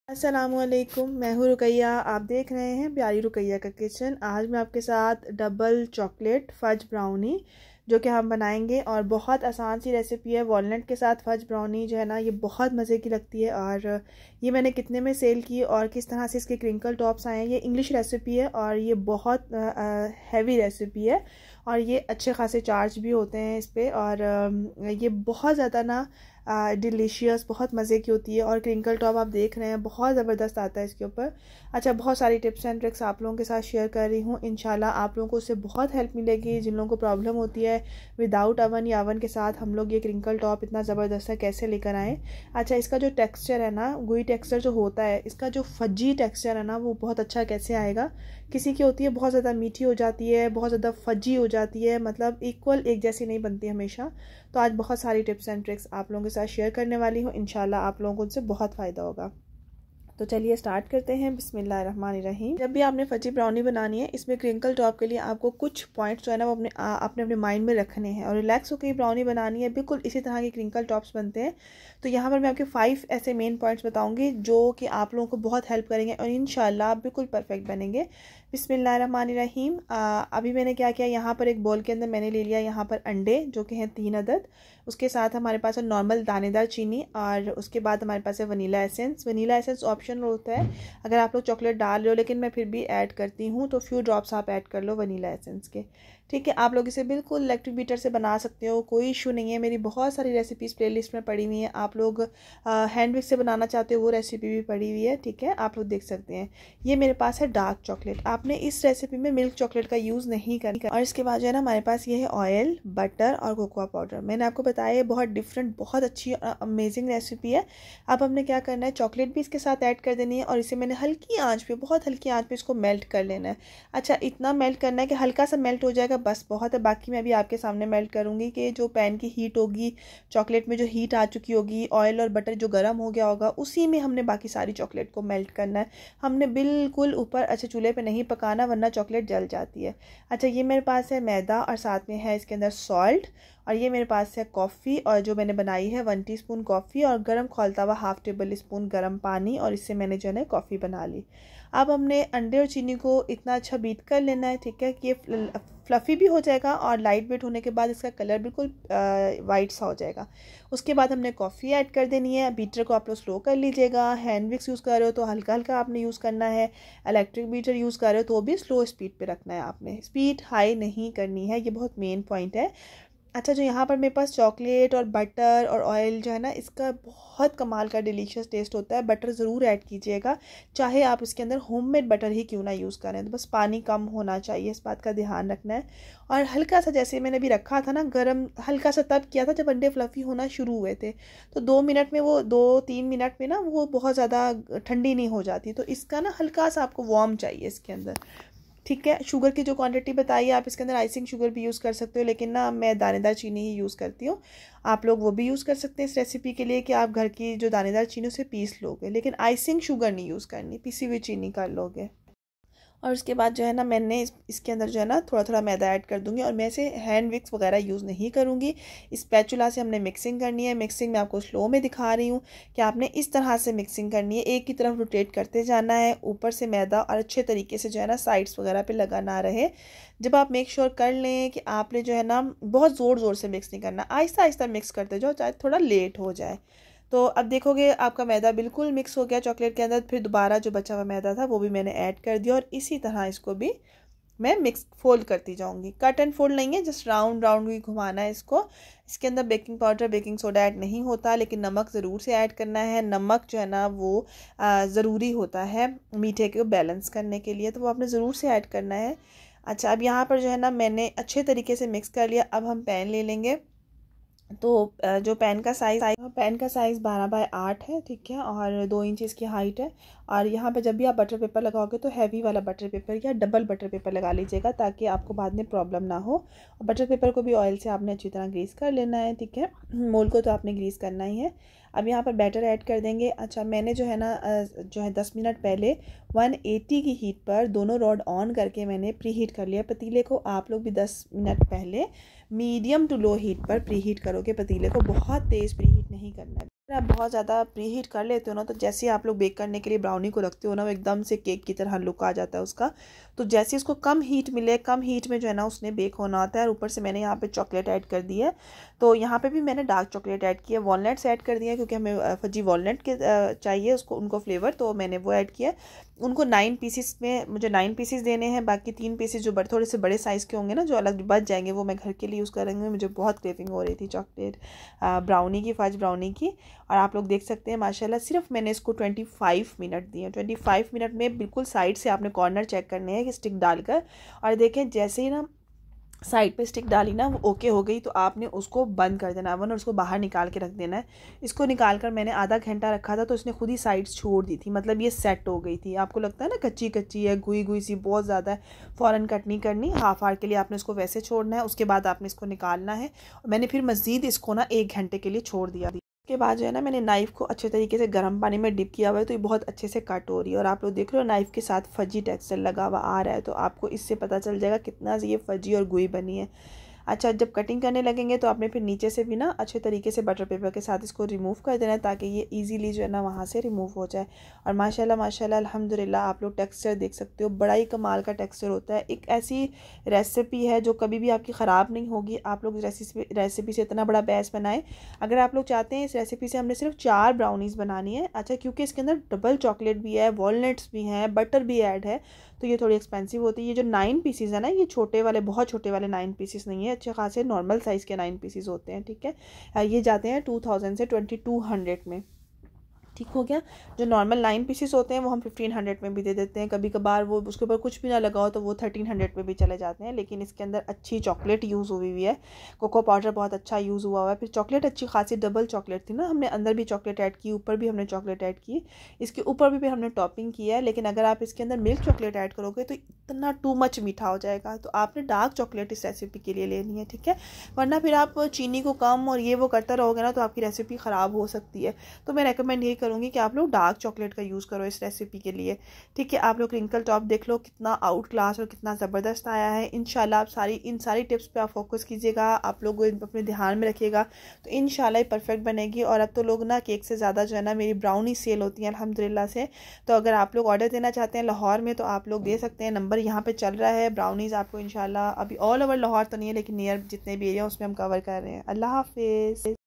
अस्सलामुअलैकुम, मैं हूँ रुकैया। आप देख रहे हैं प्यारी रुकैया का किचन। आज मैं आपके साथ डबल चॉकलेट फज ब्राउनी जो कि हम बनाएंगे, और बहुत आसान सी रेसिपी है। वॉलनट के साथ फज ब्राउनी जो है ना, ये बहुत मज़े की लगती है। और ये मैंने कितने में सेल की और किस तरह से इसके क्रिंकल टॉप्स आए हैं। ये इंग्लिश रेसिपी है और ये बहुत हैवी रेसिपी है, और ये अच्छे खासे चार्ज भी होते हैं इस पर। और ये बहुत ज़्यादा ना डिलीशियस, बहुत मज़े की होती है। और क्रिंकल टॉप आप देख रहे हैं बहुत ज़बरदस्त आता है इसके ऊपर। अच्छा, बहुत सारी टिप्स एंड ट्रिक्स आप लोगों के साथ शेयर कर रही हूँ। इंशाल्लाह आप लोगों को उससे बहुत हेल्प मिलेगी। जिन लोगों को प्रॉब्लम होती है विदाउट अवन या अवन के साथ हम लोग ये क्रिंकल टॉप इतना ज़बरदस्त है कैसे लेकर आएँ। अच्छा, इसका जो टेक्स्चर है ना, गुई टेक्स्चर जो होता है, इसका जो फजी टेक्स्चर है ना, वो बहुत अच्छा कैसे आएगा। किसी की होती है बहुत ज़्यादा मीठी हो जाती है, बहुत ज़्यादा फजी हो जाती है, मतलब इक्वल एक जैसी नहीं बनती हमेशा। तो आज बहुत सारी टिप्स एंड ट्रिक्स आप लोगों के साथ शेयर करने वाली हूँ। इंशाल्लाह आप लोगों को उनसे बहुत फ़ायदा होगा। तो चलिए स्टार्ट करते हैं। बिस्मिल्लाहिर्रहमानिर्रहीम। जब भी आपने फजी ब्राउनी बनानी है, इसमें क्रिंकल टॉप के लिए आपको कुछ पॉइंट्स जो है ना वो अपने माइंड में रखने हैं। और रिलैक्स होकर ब्राउनी बनानी है, बिल्कुल इसी तरह के क्रिंकल टॉप्स बनते हैं। तो यहाँ पर मैं आपके 5 ऐसे मेन पॉइंट्स बताऊँगी जो कि आप लोगों को बहुत हेल्प करेंगे और इंशाल्लाह आप बिल्कुल परफेक्ट बनेंगे। बिस्मिल्लाहिर्रहमानिर्रहीम। अभी मैंने क्या किया, यहाँ पर एक बोल के अंदर मैंने ले लिया यहाँ पर अंडे जो कि हैं 3 अदद। उसके साथ हमारे पास है नॉर्मल दानेदार चीनी, और उसके बाद हमारे पास है vanilla essence. Vanilla essence optional होता है, अगर आप लोग चॉकलेट डाल रहे हो, लेकिन मैं फिर भी ऐड करती हूँ, तो फ्यू ड्रॉप्स आप ऐड कर लो वनीला एसेंस के। ठीक है, आप लोग इसे बिल्कुल इलेक्ट्रिक बीटर से बना सकते हो, कोई इशू नहीं है। मेरी बहुत सारी रेसिपीज़ प्लेलिस्ट में पड़ी हुई हैं। आप लोग हैंड विक्स से बनाना चाहते हो वो रेसिपी भी पड़ी हुई है। ठीक है, आप लोग देख सकते हैं। ये मेरे पास है डार्क चॉकलेट। आपने इस रेसिपी में मिल्क चॉकलेट का यूज़ नहीं करना। और इसके बाद जो है ना हमारे पास ये है ऑयल, बटर और कोकोआ पाउडर। मैंने आपको बताया ये बहुत डिफरेंट, बहुत अच्छी अमेजिंग रेसिपी है। अब हमने क्या करना है, चॉकलेट भी इसके साथ ऐड कर देनी है, और इसे मैंने हल्की आंच पे, बहुत हल्की आंच पे इसको मेल्ट कर लेना है। अच्छा, इतना मेल्ट करना है कि हल्का सा मेल्ट हो जाएगा, बस बहुत है। बाकी मैं अभी आपके सामने मेल्ट करूँगी कि जो पैन की हीट होगी, चॉकलेट में जो हीट आ चुकी होगी, ऑयल और बटर जो गर्म हो गया होगा, उसी में हमने बाकी सारी चॉकलेट को मेल्ट करना है। हमने बिल्कुल ऊपर अच्छे चूल्हे पे नहीं पकाना, वरना चॉकलेट जल जाती है। अच्छा, ये मेरे पास है मैदा और साथ में है इसके अंदर सॉल्ट। और ये मेरे पास है कॉफ़ी, और जो मैंने बनाई है 1 टीस्पून कॉफ़ी, और गर्म खौलता हुआ 1/2 टेबल स्पून गर्म पानी, और इससे मैंने जो है कॉफ़ी बना ली। अब हमने अंडे और चीनी को इतना अच्छा बीट कर लेना है, ठीक है, कि ये फ्लफ़ी भी हो जाएगा, और लाइट वेट होने के बाद इसका कलर बिल्कुल वाइट सा हो जाएगा। उसके बाद हमने कॉफ़ी ऐड कर देनी है। बीटर को आप लोग स्लो कर लीजिएगा। हैंड विक्स यूज़ कर रहे हो तो हल्का हल्का आपने यूज़ करना है। इलेक्ट्रिक बीटर यूज़ कर रहे हो तो भी स्लो स्पीड पे रखना है आपने, स्पीड हाई नहीं करनी है। ये बहुत मेन पॉइंट है। अच्छा, जो यहाँ पर मेरे पास चॉकलेट और बटर और ऑयल जो है ना, इसका बहुत कमाल का डिलीशियस टेस्ट होता है। बटर ज़रूर ऐड कीजिएगा, चाहे आप इसके अंदर होममेड बटर ही क्यों ना यूज़ करें। तो बस पानी कम होना चाहिए, इस बात का ध्यान रखना है। और हल्का सा, जैसे मैंने अभी रखा था ना गरम, हल्का सा तब किया था जब अंडे फ्लफ़ी होना शुरू हुए थे। तो 2 मिनट में, वो 2-3 मिनट में ना वो बहुत ज़्यादा ठंडी नहीं हो जाती। तो इसका ना हल्का सा आपको वार्म चाहिए इसके अंदर। ठीक है, शुगर की जो क्वांटिटी बताई है, आप इसके अंदर आइसिंग शुगर भी यूज़ कर सकते हो, लेकिन ना मैं दानेदार चीनी ही यूज़ करती हूँ। आप लोग वो भी यूज़ कर सकते हैं इस रेसिपी के लिए, कि आप घर की जो दानेदार चीनी उसे पीस लोगे, लेकिन आइसिंग शुगर नहीं यूज़ करनी, पिसी हुई चीनी कर लोगे। और उसके बाद जो है ना मैंने इसके अंदर जो है ना थोड़ा थोड़ा मैदा ऐड कर दूंगी, और मैं इसे हैंड विक्स वगैरह यूज़ नहीं करूँगी। स्पैचुला से हमने मिक्सिंग करनी है। मिक्सिंग मैं आपको स्लो में दिखा रही हूँ कि आपने इस तरह से मिक्सिंग करनी है। एक की तरफ रोटेट करते जाना है, ऊपर से मैदा, और अच्छे तरीके से जो है ना साइड्स वगैरह पे लगा ना रहे। जब आप मेक श्योर कर लें कि आपने जो है ना बहुत ज़ोर ज़ोर से मिक्स नहीं करना, आहिस्ता आहिस्ता मिक्स करते जाओ, चाहे थोड़ा लेट हो जाए। तो अब देखोगे आपका मैदा बिल्कुल मिक्स हो गया चॉकलेट के अंदर। फिर दोबारा जो बचा हुआ मैदा था वो भी मैंने ऐड कर दिया, और इसी तरह इसको भी मैं मिक्स फोल्ड करती जाऊंगी। कट एंड फोल्ड नहीं है, जस्ट राउंड राउंड ही घुमाना है इसको। इसके अंदर baking powder, baking soda add नहीं होता, लेकिन नमक ज़रूर से ऐड करना है। नमक जो है ना वो ज़रूरी होता है मीठे को बैलेंस करने के लिए, तो वो आपने ज़रूर से ऐड करना है। अच्छा, अब यहाँ पर जो है ना मैंने अच्छे तरीके से मिक्स कर लिया। अब हम पैन ले लेंगे। तो जो पैन का साइज़ 12x8 है, ठीक है, और 2 इंच इसकी हाइट है। और यहाँ पे जब भी आप बटर पेपर लगाओगे तो हैवी वाला बटर पेपर या डबल बटर पेपर लगा लीजिएगा, ताकि आपको बाद में प्रॉब्लम ना हो। और बटर पेपर को भी ऑयल से आपने अच्छी तरह ग्रीस कर लेना है, ठीक है। मोल को तो आपने ग्रीस करना ही है। अब यहाँ पर बैटर ऐड कर देंगे। अच्छा, मैंने जो है ना 10 मिनट पहले 180 की हीट पर दोनों रॉड ऑन करके मैंने प्री हीट कर लिया पतीले को। आप लोग भी 10 मिनट पहले मीडियम टू लो हीट पर प्री हीट करोगे पतीले को, बहुत तेज़ प्री हीट नहीं करना है। आप बहुत ज़्यादा प्री हीट कर लेते हो ना, तो जैसे ही आप लोग बेक करने के लिए ब्राउनी को रखते हो ना, वो एकदम से केक की तरह लुक आ जाता है उसका। तो जैसे इसको कम हीट मिले, कम हीट में जो है ना उसने बेक होना होता है। और ऊपर से मैंने यहाँ पे चॉकलेट ऐड कर दी है, तो यहाँ पे भी मैंने डार्क चॉकलेट ऐड किया, वॉलनट्स ऐड कर दिया क्योंकि हमें फजी वॉलनट के चाहिए उसको, उनको फ्लेवर, तो मैंने वो ऐड किया। उनको 9 पीसीस में मुझे 9 पीसीस देने हैं, बाकी 3 पीसीस जो थोड़े से बड़े साइज़ के होंगे ना, जो अलग बच जाएंगे, वो मैं घर के लिए यूज़ करेंगे। मुझे बहुत क्रेविंग हो रही थी चॉकलेट ब्राउनी की, फज ब्राउनी की। और आप लोग देख सकते हैं माशाल्लाह, सिर्फ मैंने इसको 25 मिनट दिए। 25 मिनट में बिल्कुल साइड से आपने कॉर्नर चेक करने हैं कि स्टिक डालकर, और देखें जैसे ही ना साइड पे स्टिक डाली ना, वो ओके हो गई, तो आपने उसको बंद कर देना ओवन और उसको बाहर निकाल के रख देना है। इसको निकाल कर मैंने आधा घंटा रखा था, तो इसने खुद ही साइड्स छोड़ दी थी, मतलब ये सेट हो गई थी। आपको लगता है ना कच्ची कच्ची है, गुई गुई सी बहुत ज़्यादा है, फ़ौरन कट नहीं करनी, हाफ आवर के लिए आपने इसको वैसे छोड़ना है। उसके बाद आपने इसको निकालना है। और मैंने फिर मज़ीद इसको ना 1 घंटे के लिए छोड़ दिया। के बाद जो है ना, मैंने नाइफ़ को अच्छे तरीके से गर्म पानी में डिप किया हुआ है, तो ये बहुत अच्छे से कट हो रही है। और आप लोग देख रहे हो नाइफ़ के साथ फजी टेक्सचर लगा हुआ आ रहा है, तो आपको इससे पता चल जाएगा कितना ये फजी और गुई बनी है। अच्छा, जब कटिंग करने लगेंगे तो आपने फिर नीचे से भी ना अच्छे तरीके से बटर पेपर के साथ इसको रिमूव कर देना है, ताकि ये इजीली जो है ना वहाँ से रिमूव हो जाए। और माशाल्लाह माशाल्लाह अल्हम्दुलिल्लाह, आप लोग टेक्सचर देख सकते हो, बड़ा ही कमाल का टेक्सचर होता है। एक ऐसी रेसिपी है जो कभी भी आपकी ख़राब नहीं होगी। आप लोग रेसिपी से इतना बड़ा बैच बनाएं। अगर आप लोग चाहते हैं, इस रेसिपी से हमने सिर्फ 4 ब्राउनीज़ बनानी है। अच्छा, क्योंकि इसके अंदर डबल चॉकलेट भी है, वॉलनट्स भी हैं, बटर भी ऐड है, तो ये थोड़ी एक्सपेंसिव होती है। ये जो 9 पीसीज है ना, ये छोटे वाले, बहुत छोटे वाले 9 पीसीस नहीं है, अच्छे खासे नॉर्मल साइज़ के 9 पीसीस होते हैं। ठीक है, ये जाते हैं 2000 से 2200 में। ठीक हो गया। जो नॉर्मल 9 पीसेस होते हैं वो हम 1500 में भी दे देते हैं। कभी कभार वो उसके ऊपर कुछ भी ना लगा हो तो वो 1300 में भी चले जाते हैं। लेकिन इसके अंदर अच्छी चॉकलेट यूज़ हुई है, कोको पाउडर बहुत अच्छा यूज़ हुआ है। फिर चॉकलेट अच्छी खासी डबल चॉकलेट थी ना, हमने अंदर भी चॉकलेट ऐड की, ऊपर भी हमने चॉकलेट ऐड की, इसके ऊपर भी हमने टॉपिंग किया है। लेकिन अगर आप इसके अंदर मिल्क चॉकलेट ऐड करोगे तो इतना टू मच मीठा हो जाएगा, तो आपने डार्क चॉकलेट इस रेसिपी के लिए लेनी है। ठीक है, वरना फिर आप चीनी को कम और ये वो करते रहोगे ना, तो आपकी रेसिपी ख़राब हो सकती है। तो मैं रेकमेंड यही करूँगी कि आप लोग डार्क चॉकलेट का यूज़ करो इस रेसिपी के लिए। ठीक है, आप लोग क्रिंकल टॉप देख लो कितना आउट क्लास और कितना ज़बरदस्त आया है। इंशाल्लाह आप इन सारी टिप्स पे आप फोकस कीजिएगा, आप लोग अपने ध्यान में रखिएगा, तो इंशाल्लाह ये परफेक्ट बनेगी। और अब तो लोग ना केक से ज़्यादा जो है ना, मेरी ब्राउनी सेल होती है अल्हम्दुलिल्लाह से। तो अगर आप लोग ऑर्डर देना चाहते हैं लाहौर में, तो आप लोग दे सकते हैं, नंबर यहाँ पे चल रहा है। ब्राउनीज़ आपको इंशाल्लाह अभी ऑल ओवर लाहौर तो नहीं है, लेकिन नियर जितने भी एरिया उसमें हम कवर कर रहे हैं। अल्लाह हाफिज़।